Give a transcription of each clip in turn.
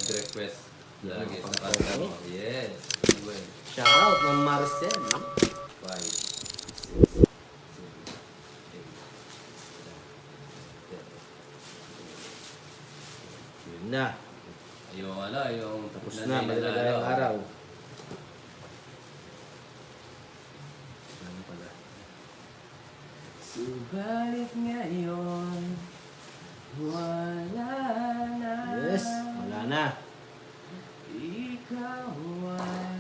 nag-request lagi sa Pang- kanta mo. Yes. Well, Shout out, Ma'am Maricel. 5, 6, 7, 8, 9, 10, 11, 12, 13, 14, 15. Yun na. Yung yung Tapos na, maligayang araw. Ano pala? Subalit ngayon, wala na. Yes, wala na. Ikaw ay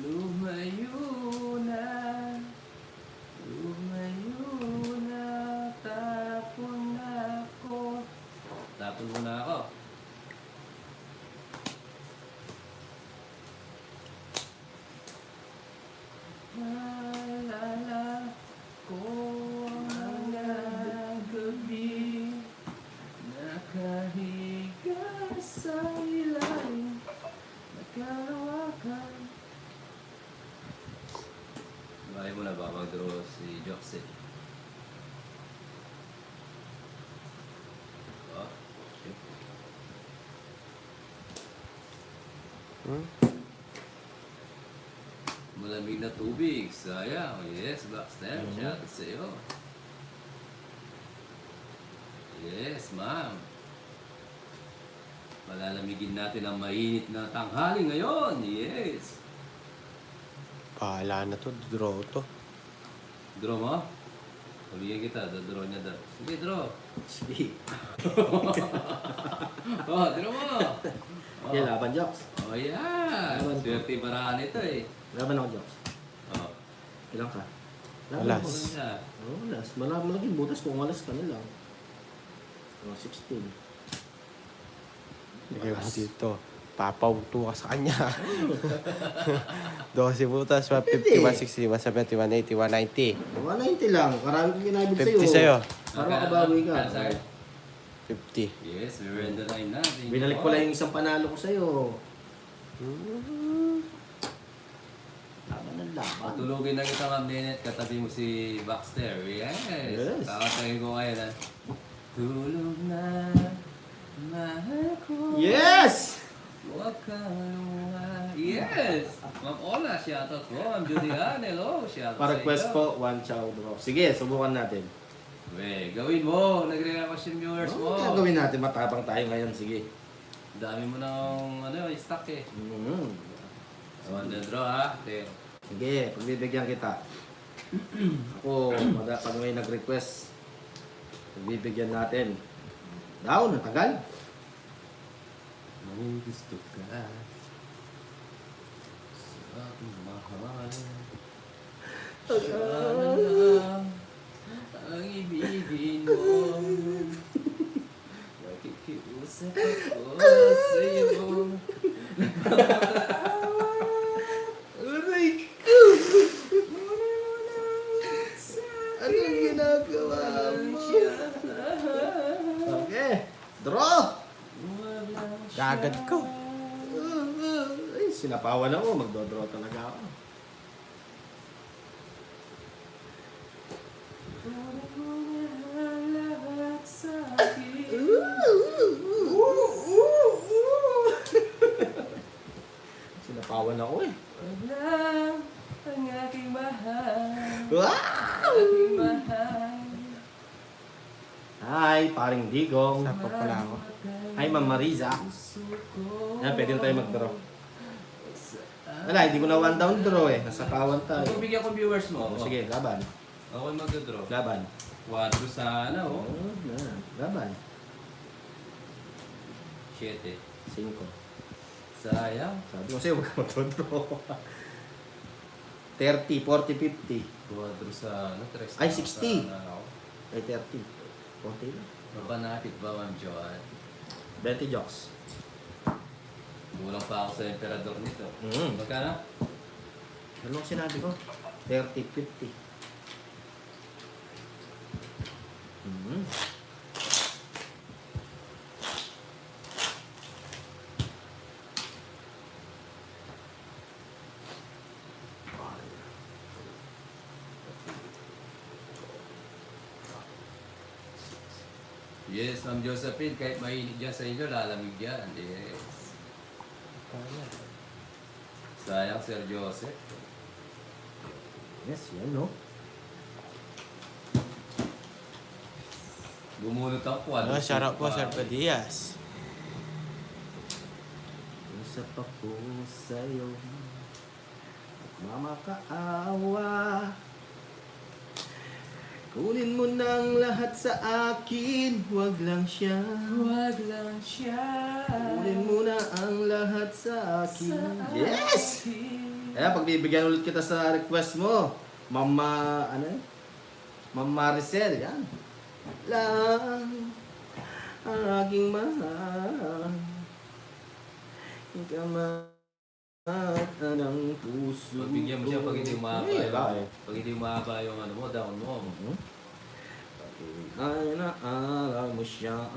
lumayo na. Lumayo na. Tapon na ako. Tapon mo na ako. Maalala ko ang gabi, nakahiga sa ilalim, nagkalawakan. Bahay mo na ba mag-draw si Joxe? Oh, shit. Malamig na tubig. Sayang. Yes, Baxter. Shout out sa iyo. Yes, ma'am. Malalamigin natin ang mainit na tanghali ngayon. Yes. Pahala na to, draw to. Draw mo? Pabigyan kita. Draw niya daw. Sige, draw. Sige. Oh, draw mo. Oh, Yan, laban, Jokes. oh yan. Laban. Swerte paraan ito eh. Laban ako, Jokes. Oh. Ilang ka? Alas. ako. Ano siya? Oo, alas. Malaging butas kung alas ka na lang. Oh, 16. Lagay mo dito. Papauto ka sa kanya. 12 butas, 150, 160, 170, 180, 190. 190 lang. Karami kong ginabit sa'yo. 50 sa'yo. Para makabawi ka. Sir? 50. Yes, we're in the line na. Thank you Binalik po. ko lang yung isang panalo ko sa'yo. Laban ng laban. Patulugin na kita ng minute, katabi mo si Baxter. Yes. Yes. Kakatayin ko ngayon ha. Tulog na, mahal ko. Yes! Huwag kang luha. Yes! Ma'am Ola, shoutout po. Ma'am Julian, hello. Shoutout Para sa request iyo. po, one chow draw. Sige, subukan natin. We, gawin mo. Nagre-request yung viewers mo. Ano gagawin natin? Matapang tayo ngayon. Sige. Dami mo ng stock eh. So, on the draw ha. Okay. Sige, pagbibigyan kita. Ako, pag may nag-request, pagbibigyan natin. Down, tagal. May gusto ka sa aking mahal. Siya na lang ang ibigin mo. Nakikiusap ako sa iyo. Aray ko! Anong ginagawa mo? Okay, draw! Gagad ko. Ay, sinapawan ako. Magdodraw talaga ako. Sinapawan ako eh. Wala ang aking mahal. Wow! Aking mahal. Hi, paring Digong. Sapa pala ako. Hi, Ma'am Mariza. Yan, pwede na tayo mag-draw. Wala, hindi ko na one down draw eh. Nasa kawan tayo. Bigyan ko viewers mo. Oh, sige, laban. Ako yung mag-draw. Laban. 4 sana oh. Oh, yan. Laban. 7. 5. Sayang. Sabi ko sa'yo, huwag ka mag-draw. 30, 40, 50. 4 sa tres. Ay, 60. Sana ako. Ay, 30. Konti lang. Mapanapit ba, Ma'am Joanne? 20 jokes. Kulang pa ako sa emperador nito. Mm. Magkano? Ano ang sinabi ko? 30, 50. Yes, Ma'am Josephine, kahit mainit dyan sa inyo, lalamig dyan. Yes. Sayang, Sir Joseph. Yes, yan no. Gumunot ang quad. Shout out po, Sir Padias. Usap ako sa'yo at mamakaawa. Kunin mo ng lahat sa akin, wag lang siya. Wag lang siya. Kunin mo na ang lahat sa akin. Yes! Kaya pagbibigyan ulit kita sa request mo, Mama, ano yun? Mama Maricel, yan. Lang ang aking mahal. Ikaw ng puso. Pagbigyan mo siya pag hindi umahaba Ay, yung, pag hindi umahaba yung ano mo, down mo. Ay, naalala mo siya.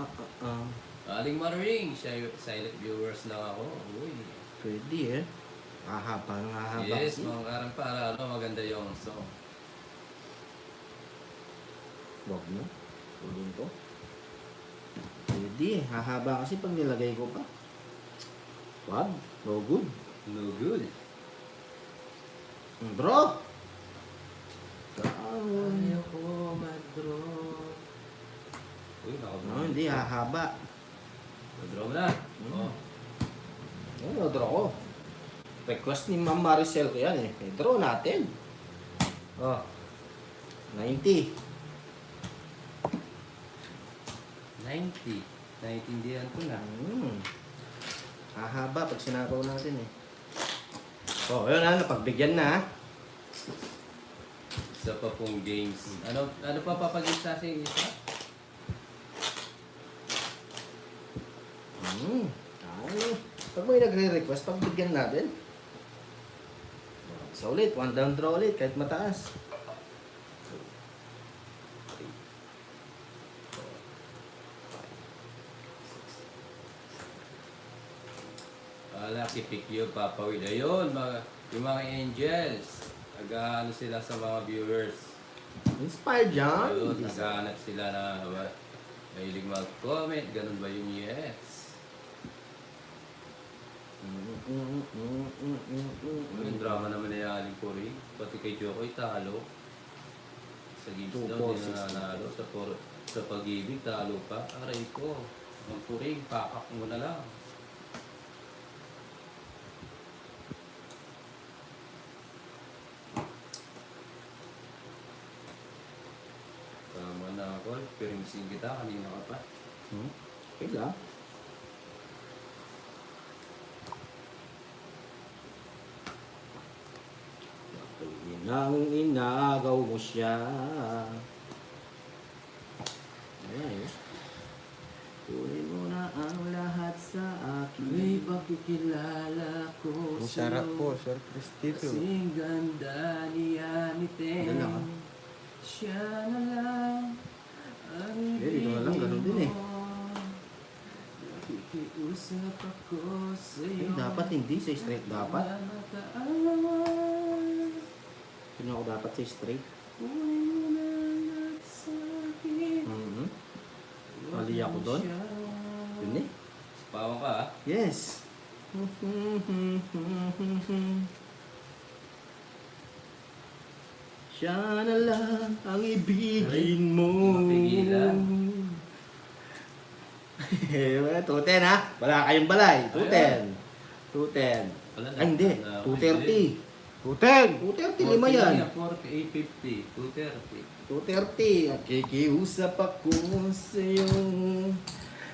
Aling Maring, silent viewers lang ako. Uy. Pwede eh. Hahaba. Yes, mga karang para ano, maganda yung song. Wag mo. Tulong ko. Pwede eh. Hahaba kasi pag nilagay ko pa. Wag. No good. No good. Bro! Ayoko mag-draw. Uy, No, hindi. Hahaba. Mag-draw mo na. Oh. Ano, draw ko. Request ni Ma'am Maricel ko yan eh. Draw natin. Oh. 90. 90. Naintindihan ko na. Hahaba pag sinabaw natin eh. Oh, yun na. Napagbigyan na. Isa pa pong games. Ano pa papagin sa ating isa? Ano? Pag may nagre-request, pagbigyan natin. Isa ulit. One down draw ulit. Kahit mataas. Si Pikyo, Papawid. Ayun, yung mga angels. Nag-ano sila sa mga viewers. Inspired yan. Ayun, naghahanap sila na mahilig mag-comment. Ganun ba yung yes? Yung drama naman na yung Aling Puring. Pati kay Jokoy, talo. Sa games daw, hindi na nanalo. Sa pag-ibig, talo pa. Aray ko. Ang Puring, pakak mo na lang. Tama na ako. Piringsin kita. Kanina ka pa. Okay lang. Nang inagaw mo siya. Ayan eh. Kunin mo na ang lahat sa akin. May pakikilala ko Shout out po, Sir Cristito. Kasing ganda niya ni Ten. Yan lang, ah. Siya na lang ang Dito na lang, ganun din eh. Nakikiusap ako sa'yo. Dapat hindi sa straight dapat. Mamakaawa. Sino ako dapat sa straight? Kunin mo na lahat sa akin. Mali ako doon. Yun eh. Pawang ka ah. Yes. Siya na lang ang ibigin mo. Mapigilan. 210 ha? Wala kayong balay. 210. 210. Wala na. Ay hindi. Wala, 230. 210! 230 lima yan. 4850. 230. 230. At kikiusap ako sa'yo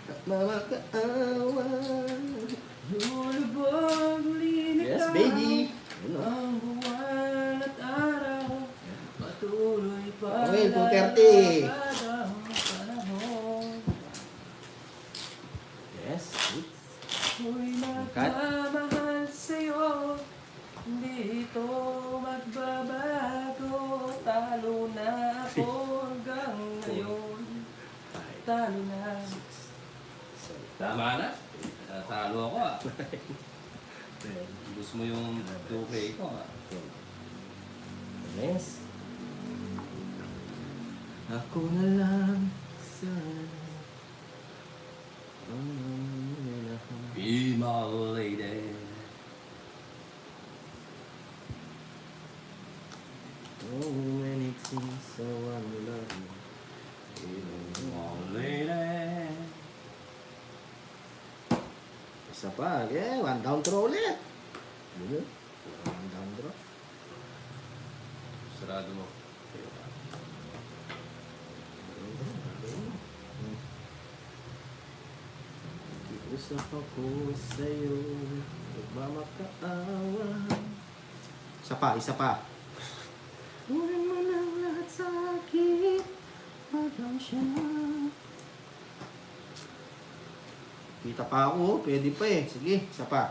at mamakaawa. Lulubog, linit Yes, baby. Ano? ang buwan at araw. Patuloy pa Okay, 230. ang panahon. Yes. Ako'y nagmamahal sa'yo. Hindi ito magbabago. Talo na ako hanggang ngayon. Talo na. Tama na. Talo ako ah. Gusto mo yung 2K ko ah. Yes. Ako na lang sana Be my lady. Oh, when it seems so unlovely. Be my lady. Isa pa, one down throw ulit. Ano? One down throw. Sarado mo. Usap ako sa'yo, nagmamakaawa. Isa pa. Kunin mo ng lahat sa akin, parang siya. Kita pa ako, pwede pa eh. Sige, isa pa.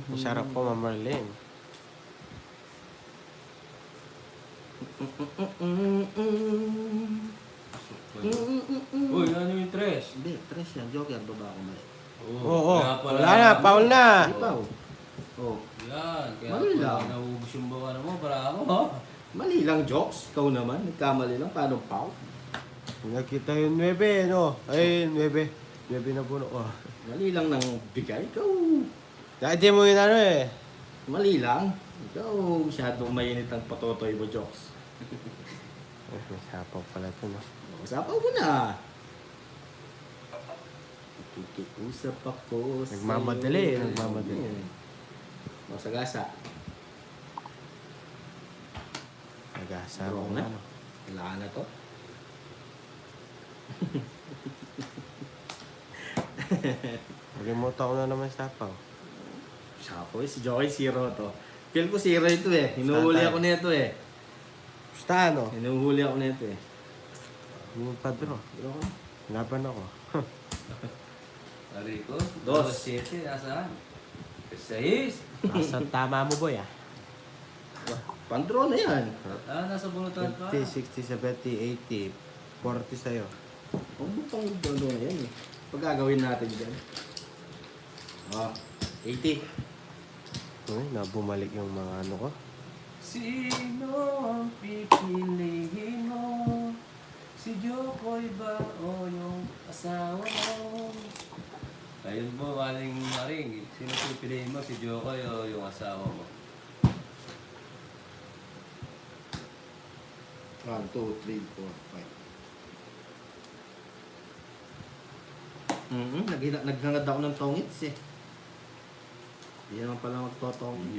Masarap po, Ma'am Marlene. Uy, ano yung tres? Hindi, tres yan. Joker, baba ako mali. Oo, kaya pala- wala na, foul na. Ikaw. Oh, Yan, kaya Mali pala lang. naubos yung bawa mo, para ako, ha? mali lang jokes. Ikaw naman, nagkamali lang. Paano pao? Nakita yung 9, no? Ay, 9. 9 na puno ko. Mali lang ng bigay. Ikaw. Dati mo yun ano eh. Mali lang. Ikaw, masyadong mainit ang patotoy mo jokes. Ay, may sapaw pala ito, no? Usapaw mo na. Kikiusap ako sa'yo. Nagmamadali, nagmamadali. Masagasa. Nag-asa Wrong ko na. na. Wala na to. Nalimutan ko na naman sapaw. Sapaw eh, si Joey zero to. Feel ko zero ito eh. Hinuhuli ako nito eh. Basta ano? Hinuhuli ako nito eh. Yung padro. Pero ako. Laban ako. Rico, Dos. 7, nasaan? 6. Asa tama mo, boy, ah? Pandro na yan. Nasa bunutan pa. 50, 60, 70, 80. 40 sa'yo. Huwag mo pang dono na yan eh. Pag gagawin natin dyan. Oh, 80. Uy, nabumalik yung mga ano ko. Sino ang pipiliin mo? Si Jokoy ba o yung asawa mo? Ayun mo, Aling Maring. Sino pipiliin mo? Si Jokoy o yung asawa mo? 1, 2, 3, 4, 5. Naghangad ako ng tongits eh. Hindi naman pala magtotongits.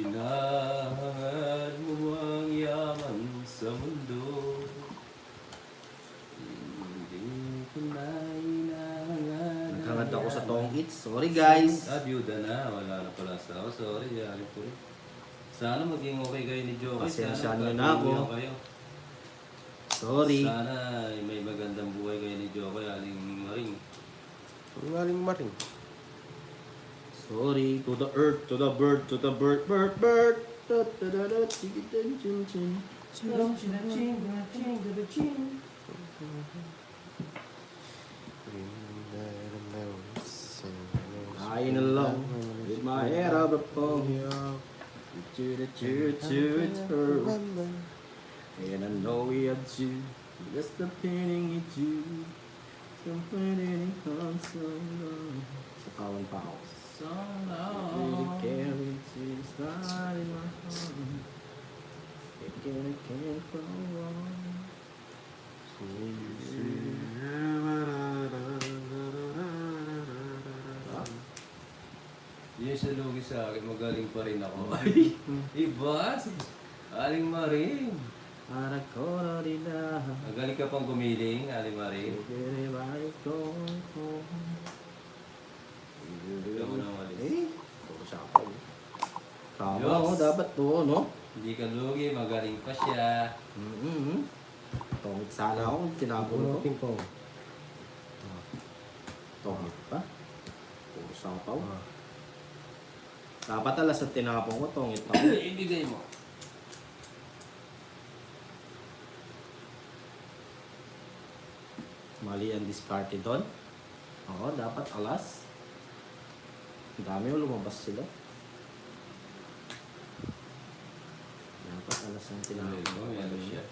Hinahangad mo ang yaman sa mundo. Hindi ko na hinahangad. Naghangad ako sa tongits. Sorry guys. Byuda na. Wala na pala sa ako. Sorry, yari po rin. Sana maging okay kayo ni Jokoy. Pasensyahan Sana nyo na ako. patuloy kayo. Sorry. Sana may magandang buhay kayo ni Jokoy, Aling Maring. Ang galing maring. Sorry. To the earth, to the bird, to the bird, bird, bird. Da, da, da, da, chiki, chin, chin, chin. Flying along with my head up above you. And I know we have to. Just the painting it you. Something comes so long. Sa kawan pa ako. So Really long. carry to slide in my heart. It can't go wrong. Yun sa lugi sa akin, magaling pa rin ako. Iba, si Aling Maring. Para ko na rin na. Magaling ka pang gumiling, Aling Maring. Ikaw na walis. Eh, puro sapaw. Tama Diyos. ako, dapat to, no? Hindi ka lugi, magaling pa siya. Tongit sana ako, tinapon ko. Bunutin ko. Tongit pa. Puro sapaw. Dapat alas at tinapon ko, tongit pa. Ibigay mo. Mali ang diskarte doon. Oo, dapat alas. Ang dami yung lumabas sila. Dapat alas ang tinatawag. Ano siya?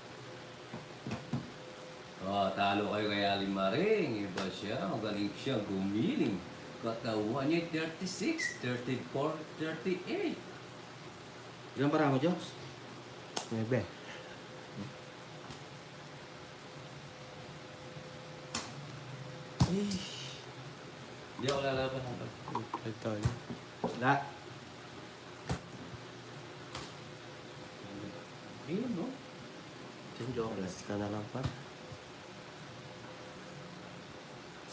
Oh, talo kayo kay Aling Maring. Iba siya. Magaling siya. Gumiling. Katawan niya 36, 34, 38. Ilang para mo, Jobs? 9. Hindi ako lalaban hanggang. Ito. Na. Ayun, no? Siyang Jobs. Alas ka na lang pa.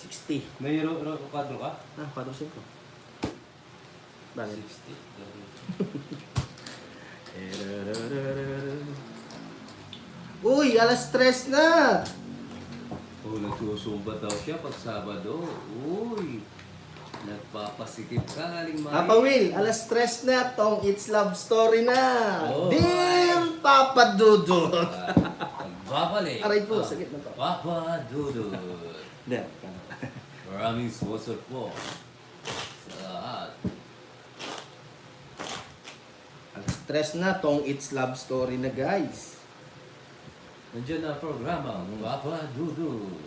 60. May kadro ka? Ah, 4-5. Bakit? 60. Uy, alas 3 na! Oh, nagsusumba daw siya pag Sabado. Uy! Nagpapasikip ka, Aling Maring. Papa Will, alas 3 na. Tong It's Love Story na. Oh, Dear Papa Dudut. Babalik. Aray po, sakit na to. Papa Dudut. Hindi. Maraming sponsor po. Sa lahat. Alas 3 na. Tong It's Love Story na, guys. Nandiyan na ang programa, Papa Dudut.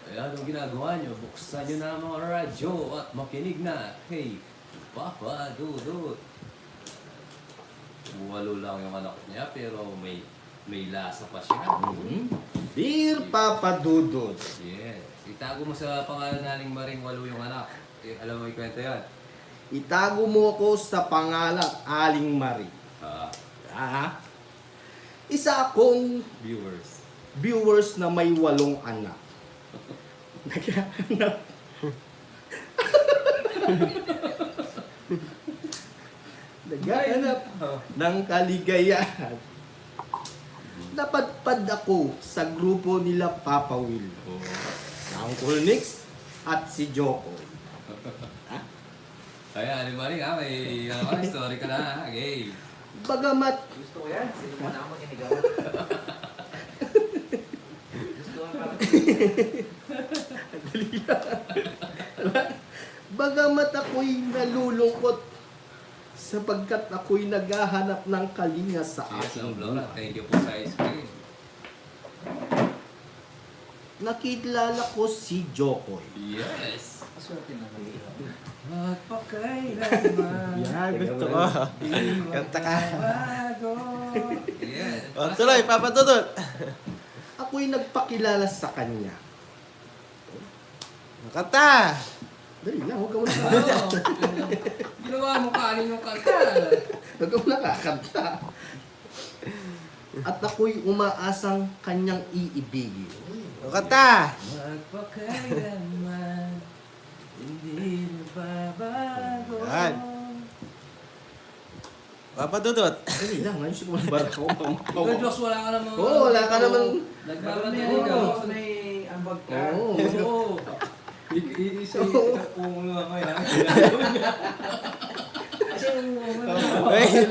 Kaya anong ginagawa nyo? Buksan nyo na ang mga radyo at makinig na kay Papa Dudut. 8 lang yung anak niya pero may lasa pa siya. Dear Papa Dudut. Yes. Itago mo sa pangalan naling Maring 8 yung anak. Alam mo yung kwento yan? Itago mo ako sa pangalan Aling Marie. Ah, Isa akong viewers. viewers na may 8 anak. Naghahanap. Naghahanap ng kaligayahan. Napadpad ako sa grupo nila Papa Will. Oh. Uncle Nix at si Joko. Kaya Aling Maring may story ka na ha. Okay. Bagamat Gusto ko yan. Sino mo na ako inigaw. Gusto ko parang Bagamat ako'y nalulungkot sapagkat ako'y naghahanap ng kalinga sa Yes, aking Laura. buhay. Thank you po sa ice cream. Nakilala ko si Jokoy. Yes. maswerte na mag-ihaw. Magpakailanman. Yan, gusto ko. Kanta ka. Bago. Yes. O, tuloy, Papa Dudut. Ako'y nagpakilala sa kanya. Kanta. Dali lang, huwag ka muna Ano? kakanta. Ginawa mo kanin yung kanta. Huwag ka muna kakanta. At ako'y umaasang kanyang iibigin. O, kanta. Magpakailanman. Hindi na babago. Yan. Papa Dudut. Dali lang, ayos ko muna bara ko. Ikaw, Diyos, wala ka naman. Oo, wala ka naman. Nagmamadali ka. Oo, may ambag ka. Oo. Oo. Isa yung nga kaya. Kasi yung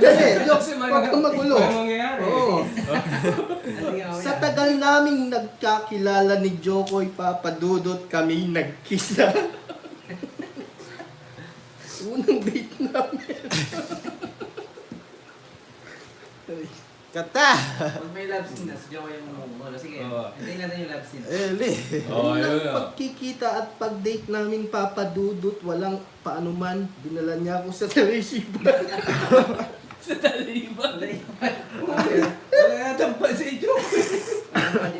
Dali, Diyos, huwag kang magulo. Ano mangyayari? Oo. Sa tagal naming nagkakilala ni Jokoy Papadudot, kami nagkisa. Unang date namin. Kanta. pag may love scene na, si Joey yung mumulo. Sige, Oo. hintayin natin yung love scene. Eli. Oh, Unang yun. pagkikita at pag-date namin Papadudot, walang paanuman. Dinala niya ako sa Teresiba. Sa taliban. Wala Wala yatang pa si Joey.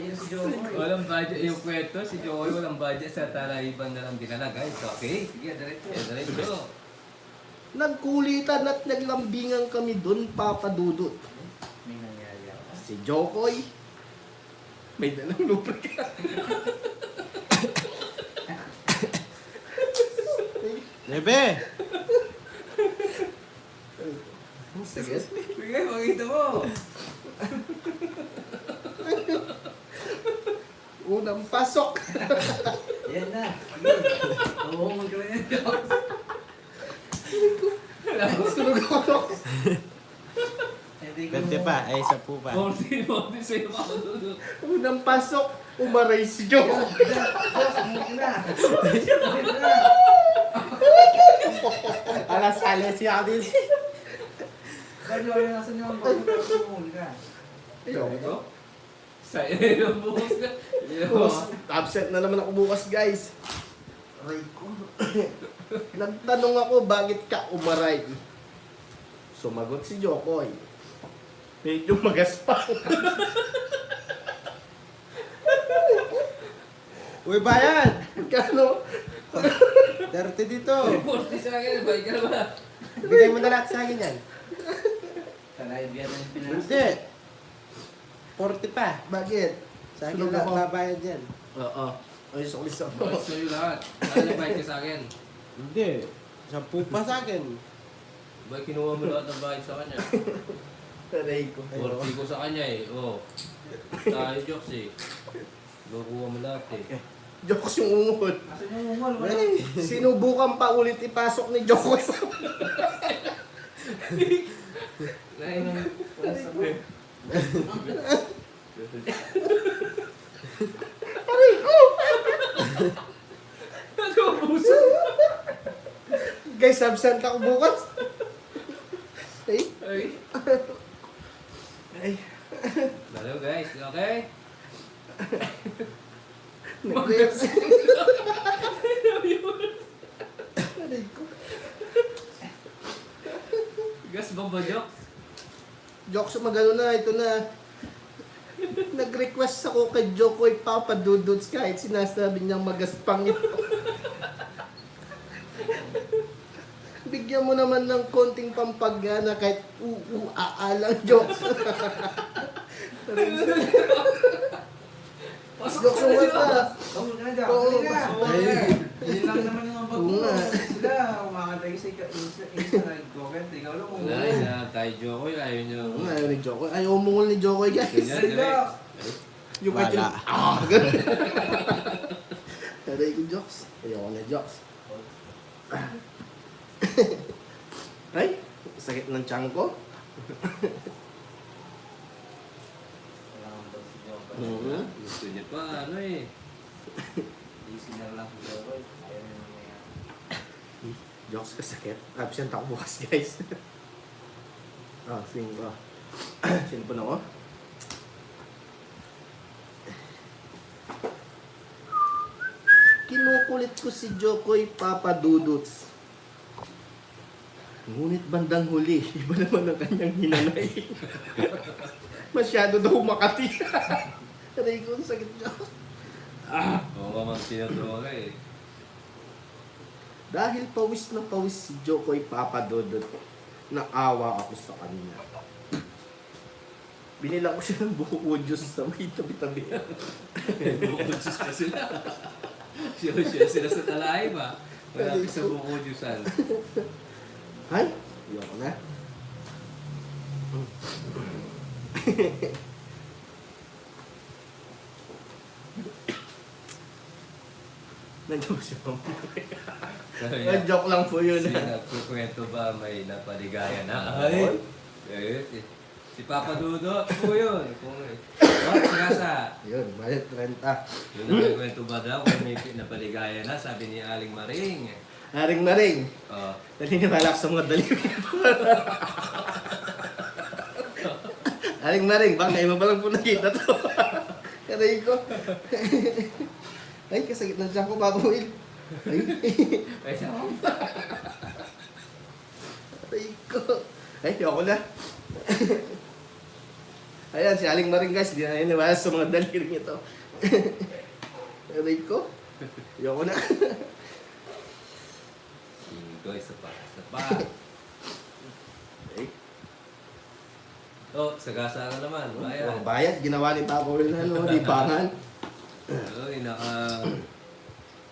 yun si Joey. Walang budget yung kwento. Si Joey walang budget sa talaiban na lang dinala, guys. Okay? Sige, diretso. Diretso. Nagkulitan at naglambingan kami doon Papadudot. May nangyari ako. Si Jokoy, may dalang lubricant. Nebe. Sige. Sige, makita mo. Unang pasok. Yan na. Sige. Oo, magkawin yan. Sunog ako. Hindi ko Ganda 40 pa. Ay, 10 pa. 40 sa'yo makadudot. Unang pasok, umaray si Joe. Boss, umuwi na. Umuwi na. Alas, alas si Adis. Sabi ko, nasan yung umuwi na. Ito? Sa iyo, buhos ka. Boss, absent na naman ako bukas, guys. Aray ko. Nagtanong ako, bakit ka umaray? Sumagot si Jokoy. Medyo magaspang. Uy, bayan! Kano? 30 dito. 40 sa akin, balik ka na ba? Bigay mo na lahat sa akin yan. Kalay, biyan na yung pinasa. Hindi. 40 pa. Bakit? Sa akin Sunog lahat ako. babayad yan. Oo. Ay, sorry sa Bakit sa'yo lahat? Ano balik ka sa akin? Hindi. 10 pa sa akin. Bakit kinuha mo lahat ng bahay sa kanya? Aray ko. 40 ko sa kanya eh. Oh. Tayo jokes eh. Nakuha mo lahat eh. Jokes yung ungod. Asan yung umol? Wala. Sinubukan pa ulit ipasok ni Jokes. Aray ko! Guys, absent ako bukas. Ay, Ay. ay. Hello guys, okay? Nag-reels. Aray ko. Gas ba ba jokes? Jokes, magano na, ito na. Nag-request ako kay Jokoy Papa Duduts kahit sinasabi niyang magaspang ito. Bigyan mo naman ng konting pampagana kahit aalang jokes. Jokes mo mata. Umul ka na dyan. Oo, Dali na. pasok. Yun lang naman yung ambag Oo mo. nga. Sila, umakantay sa isa nag-comment. Ikaw lang umuwi. Wala, na tayo joke ayaw niyo. Ayaw ni Jokoy. Ayaw umungol ni Jokoy, guys. Ganyan, Sila. direct. Yung kahit Wala. yung... Ganun. Aray ko jokes. Ayoko na jokes. Ay, sakit ng tiyan ko. Mhm. Gusto niya pa, ano eh. Listener lang si Jokoy. Ayaw na naman yan. Jokes ka sakit. Absent ako bukas, guys. Sing ko. Sino po na ako? Kinukulit ko si Jokoy Papa Duduts. Ngunit bandang huli, iba naman ang kanyang hinanay. Masyado daw makati. Aray ko, ang sakit niya. Oo nga mang sinadro ka eh. Dahil pawis na pawis si Jokoy Papa Dudut, naawa ako sa kanya. Binila ko siya ng buko juice sa may tabi-tabi. Bukod-juice pa sila. Siya sila sa talay ba? Wala pa sa bukod-juicean. Ay, ayoko na. Nandiyan siya. Joke lang po yun. Nagkukwento ba may napaligaya na? Ay. Si Papa Dudot po yun. Sigasa. Yun, bayad 30. Yung nagkwento ba daw kung may napaligaya na, sabi ni Aling Maring. Haring maring. Oh, Dali na malak sa mga dali. Haring maring, baka ngayon mo pa lang po nakita to. Karay ko. Ay, kasakit na dyan ko, Papa Will. Ay, ay saan? aray ko. Ay, ayoko na. Ayan, si Aling Maring guys, di na iniwalas sa mga daliri nito. Aray ko. Ayoko na. Cinco, isa pa. Ay, Oh, sagasa na naman. Bayan. bayad, ginawa ni Papa Will na, no? Libangan. Uy,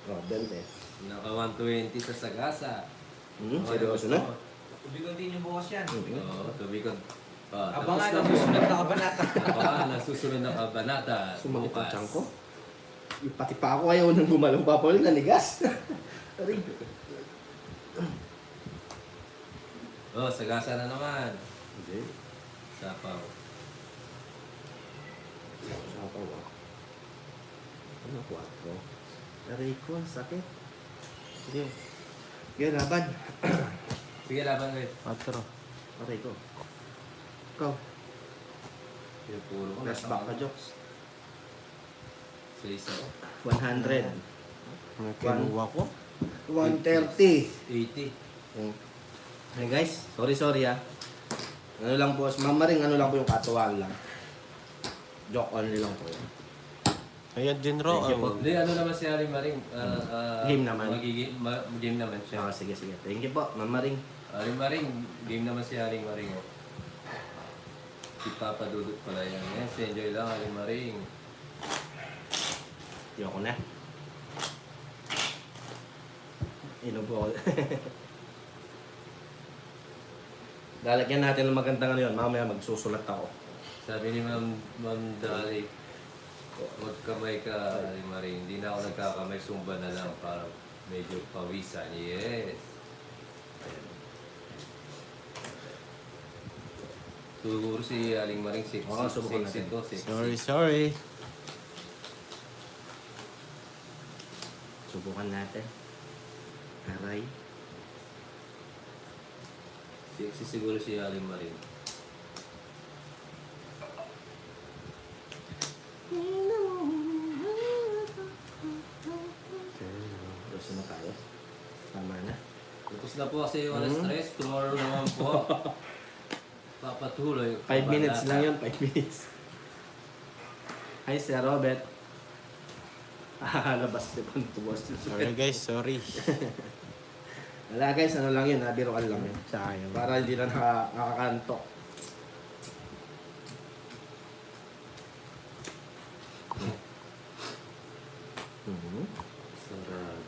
Oh, 20. naka 120 sa sagasa. Seryoso na? Tubigan din yung bukas yan. Oo, tubig ko. Abangan ang susunod na kabanata. Abangan ang susunod na kabanata. Sumakit ang bukas. tiyan ko. Yung pati pa ako ayaw nang gumalaw, Papa Will, nanigas. Aray. Oh, sagasa na naman. Okay. Sapaw. Sapaw ah. Ano, 4? Aray ko, ang sakit. Sige. Sige, laban. Sige, laban guys. 4. Aray ko. Ikaw. Yung puro ko. Last back ka, Jokes. Sa isa ko. 100. Ano kinuha ko? 130. 80. Hey guys, sorry ah. Ano lang po, mamaring ano lang po yung katuwaan lang. Joke only lang po yun. Ayan din raw. Thank you po. Hindi, ano naman si Aling Maring? Game naman. Game naman siya. Sige. Thank you po, mamaring. Aling Maring, game naman si Aling Maring. Oh. Si Papa Dudut pala yan. Yes, enjoy lang Aling Maring. Ayoko na. Inom po ako. Lalagyan natin ng magandang ano yun. Mamaya magsusulat ako. Sabi ni Ma'am Dali, magkamay ka Aling Maring. Hindi na ako nagkakamay, sumba na lang para medyo pawisan. Yes. Siguro si Aling Maring Oo, subukan natin. Sorry. Subukan natin. Aray. Sexy siguro si Aling Maring. Gusto na tayo. Tama na. Tapos na po kasi wala stress. Tomorrow naman po. Papatuloy. 5 minutes lang yun, 5 minutes. Hi, Sir Robert. Labas si Pantubos. Sorry guys, sorry. Wala guys, ano lang yun, biroan lang yun. Sayang. Para hindi na nakakanto. Sarap.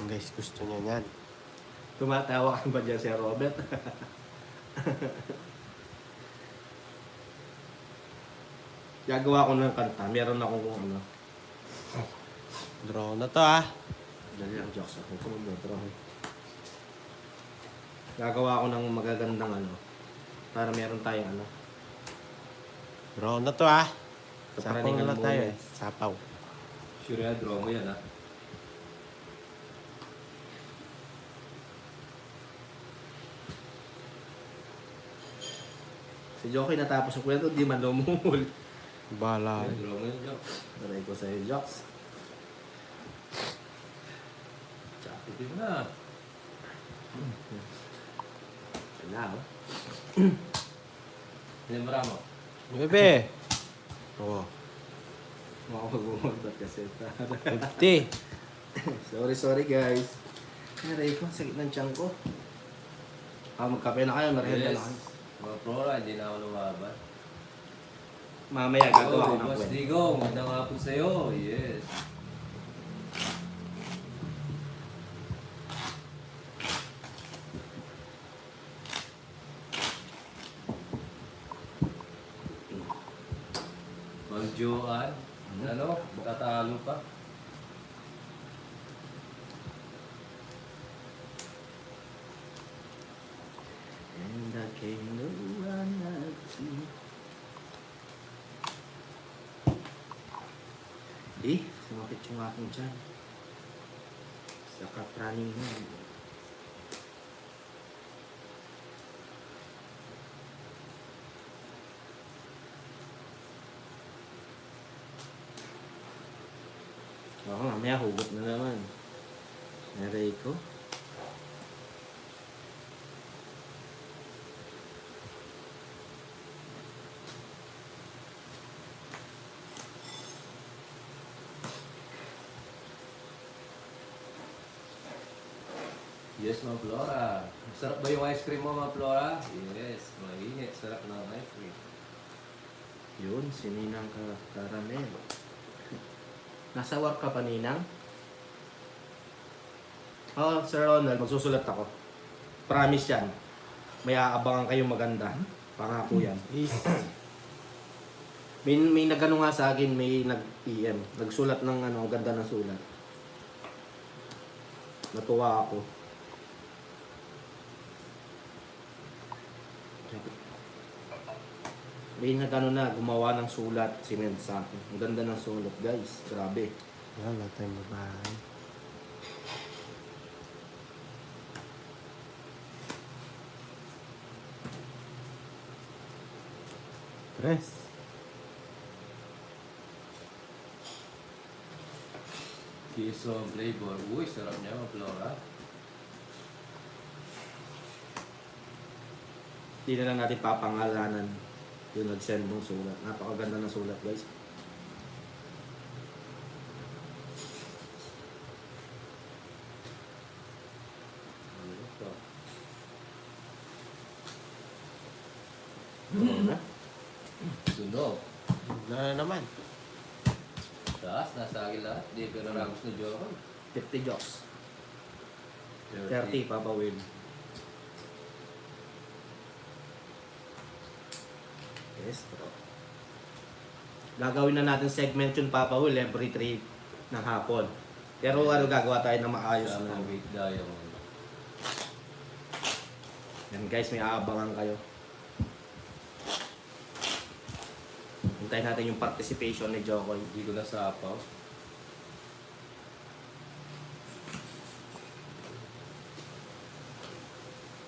Guys, gusto niya yan. Tumatawa ka ba dyan, Sir Robert? Gagawa ko ng kanta. Meron akong ano. Draw na to ah. Dali lang, jokes ako. Pero gagawa ko ng magagandang ano. Para meron tayong ano. Draw na to ah. Sa Sapaw praningan na lang mo. tayo eh. Sapaw. Sure yan, draw mo yan ha. Si Jockey natapos yung kwento, di man lumul. Bala. Draw mo yan, Joe. Taray ko sa'yo, jokes. Chapit mo na. Wala, oh. Hindi maramo. Bebe. Oo. Makapag-umagbat kasi. 50. Sorry guys. Taray ko, sakit ng tiyan ko. Magkape na kayo, merienda na kayo. Mga Flora, hindi na ako lumaban. Mamaya gagawa ko ng Boss kwento. Digong, magandang hapon sa'yo. Yes. Ma'am Joanne, ano? Tatalo pa. And I came to run out to sumakit yung aking tiyan. Sa kapraning mo. Oo, mamaya hugot na naman. Naray ko. Yes, Ma'am Flora. Sarap ba yung ice cream mo, Ma'am Flora? Yes, mainit. Sarap ng ice cream. Yun, sininang karamel. Nasa work ka pa, Ninang? Oo, Sir Ronald, magsusulat ako. Promise yan. May aabangan kayong maganda. Pangako yan. May nagano nga sa akin, may nag-PM. Nagsulat ng ano, ganda ng sulat. Natuwa ako. May nag-ano na, gumawa ng sulat si Med sa akin. Ang ganda ng sulat, guys. Grabe. Wala tayong babae. Tres. Kiss of flavor. Uy, sarap niya mga Flora. Hindi na lang natin papangalanan yung nag-send ng sulat. Napakaganda ng sulat, guys. Ano ito? Ano? Sunog. Na naman. Taas, nasa akin lahat. Di pero ramos na Jokoy. 50 jokes. 30, Papa Will. Yes, bro. Gagawin na natin segment yun, Papa Will, every 3 ng hapon. Pero ano, gagawa tayo ng maayos Sa na. mga weight diamond. Yan guys, may aabangan kayo. Hintayin natin yung participation ni Jokoy. Hindi ko nasapaw.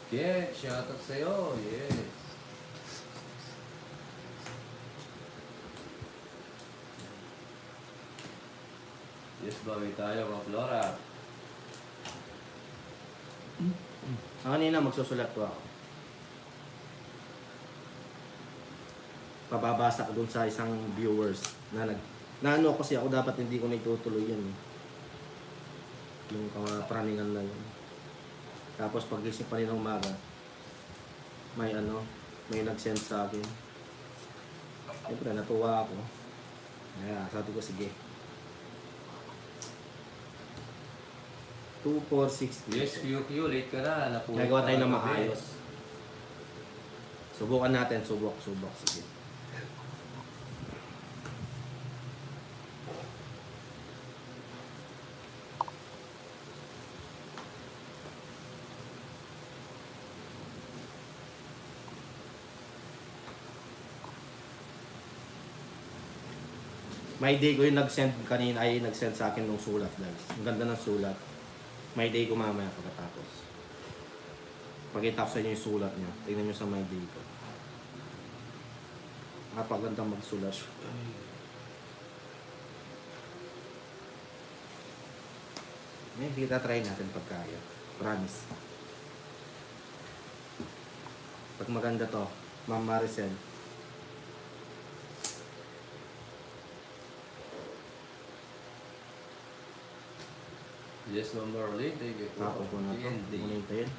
Yeah, shoutout sa'yo. Yes. Yes, bawi tayo mga Flora. Kanina magsusulat ko ako. Pababasa ko dun sa isang viewers na ano kasi ako dapat hindi ko na itutuloy yan. Yung praningan na yun. Tapos pagising pa rin ng umaga, may nag-send sa akin. Siyempre natuwa ako. Kaya sabi ko sige. 2, 4, 6. Yes, QQ, late ka na. Napulit Nagawa tayo ka ng kagabi. maayos. Subukan natin, subok. Sige. My day ko yung nag-send kanina ay nag-send sa akin ng sulat, guys. Ang ganda ng sulat. My day ko mamaya pagkatapos. Pakita ko sa inyo yung sulat niya. Tingnan nyo sa my day ko. Napaganda magsulat. Sige, try natin pagkaya. Promise. Pag maganda to, Ma'am Maricel. Yes, Ma'am Marlene. Thank you. Tapos ko na to. TND. Muna hintayin.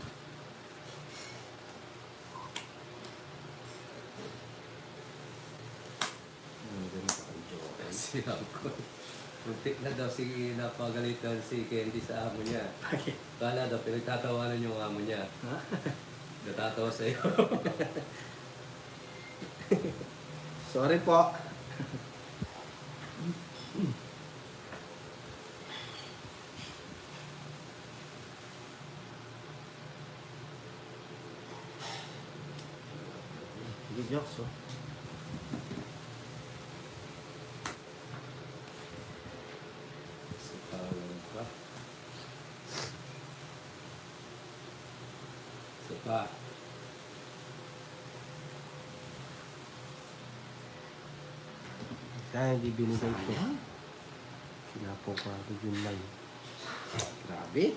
Ganun pa kayo, Joker. Si Uncle. Muntik na daw si napagalitan si Candy sa amo niya. Bakit? Kala daw pinagtatawanan yung amo niya. Ha? Natatawa sa'yo. Sorry po. Sige, jokes, oh. Sa tawag pa. Isa pa. Kaya hindi binigay ko. Sinapo ko agad yung line. Grabe.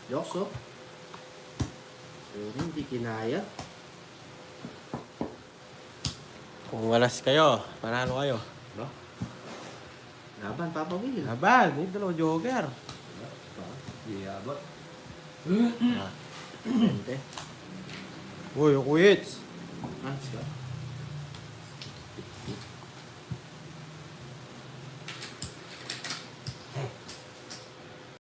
Jokes, oh. Sorry, hindi kinaya. Kung walas kayo, panalo kayo. No? Laban, Papa Will. Laban, yung dalawa joker. Di abot. Pente. Uy, yung quits. Ah, sige.